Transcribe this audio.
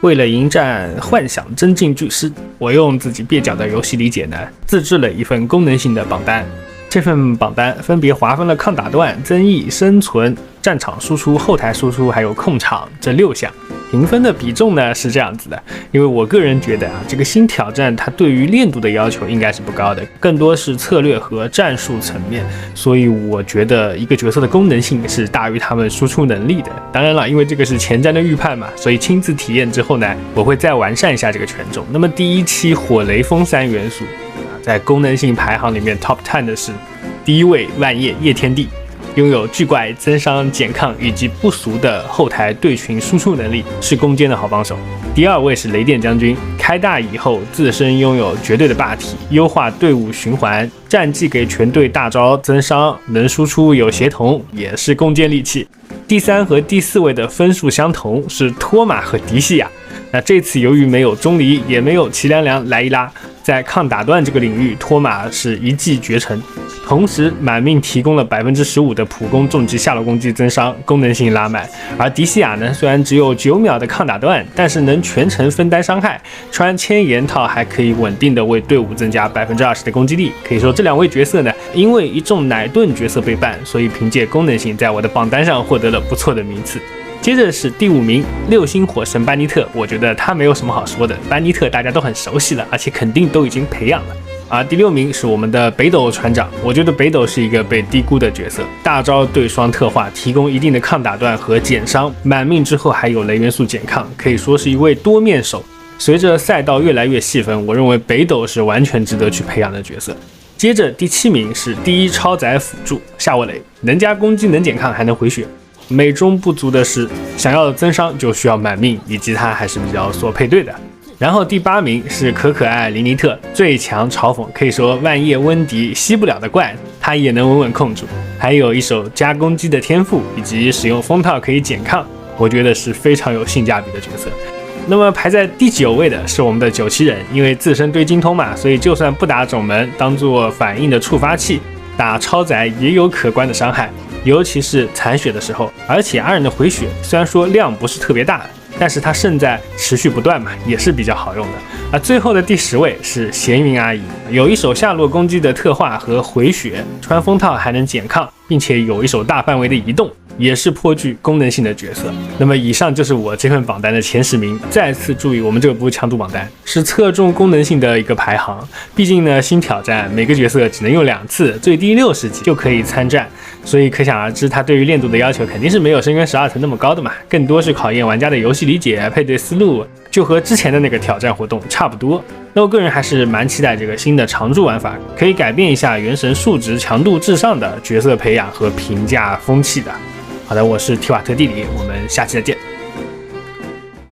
为了迎战幻想真境巨狮，我用自己蹩脚的游戏理解呢，自制了一份功能性的榜单。这份榜单分别划分了抗打断、增益、生存、战场输出、后台输出还有控场这6项。评分的比重呢是这样子的，因为我个人觉得这个新挑战它对于练度的要求应该是不高的，更多是策略和战术层面，所以我觉得一个角色的功能性是大于他们输出能力的。当然了，因为这个是前瞻的预判嘛，所以亲自体验之后呢，我会再完善一下这个权重。那么第一期火雷风3元素在功能性排行里面 Top 10的是第1位万叶叶天地，拥有巨怪增伤减抗以及不俗的后台对群输出能力，是攻坚的好帮手。第2位是雷电将军，开大以后自身拥有绝对的霸体，优化队伍循环，战绩给全队大招增伤，能输出有协同，也是攻坚利器。第3和第4位的分数相同，是托马和迪西亚。那这次由于没有钟离，也没有齐凉凉来一拉，在抗打断这个领域，托马是一骑绝尘。同时满命提供了 15% 的普攻重击下路攻击增伤，功能性拉满。而迪西亚呢，虽然只有9秒的抗打断，但是能全程分担伤害，穿千岩套还可以稳定的为队伍增加 20% 的攻击力。可以说这2位角色呢，因为一众奶盾角色备办，所以凭借功能性在我的榜单上获得了不错的名次。接着是第5名6星火神班尼特，我觉得他没有什么好说的，班尼特大家都很熟悉了，而且肯定都已经培养了。而第6名是我们的北斗船长，我觉得北斗是一个被低估的角色，大招对双特化，提供一定的抗打断和减伤，满命之后还有雷元素减抗，可以说是一位多面手。随着赛道越来越细分，我认为北斗是完全值得去培养的角色。接着第7名是第1超载辅助夏沃雷，能加攻击能减抗还能回血。美中不足的是，想要增伤就需要满命，以及他还是比较所配对的。然后第8名是可爱林尼特，最强嘲讽，可以说万叶温迪吸不了的怪，他也能稳稳控住，还有一手加攻击的天赋，以及使用风套可以减抗，我觉得是非常有性价比的角色。那么排在第9位的是我们的97人，因为自身对精通嘛，所以就算不打种门，当做反应的触发器，打超载也有可观的伤害，尤其是残血的时候。而且阿忍的回血虽然说量不是特别大，但是它胜在持续不断嘛，也是比较好用的。而最后的第10位是闲云阿姨，有一手下落攻击的特化和回血，穿风套还能减抗，并且有一手大范围的移动，也是颇具功能性的角色。那么以上就是我这份榜单的前10名。再次注意，我们这个不是强度榜单，是侧重功能性的一个排行。毕竟呢，新挑战每个角色只能用2次，最低60级就可以参战，所以可想而知，它对于练度的要求肯定是没有深渊12层那么高的嘛，更多是考验玩家的游戏理解、配对思路，就和之前的那个挑战活动差不多。那我个人还是蛮期待这个新的常驻玩法，可以改变一下原神数值强度至上的角色培养和评价风气的。好的，我是提瓦特地理，我们下期再见。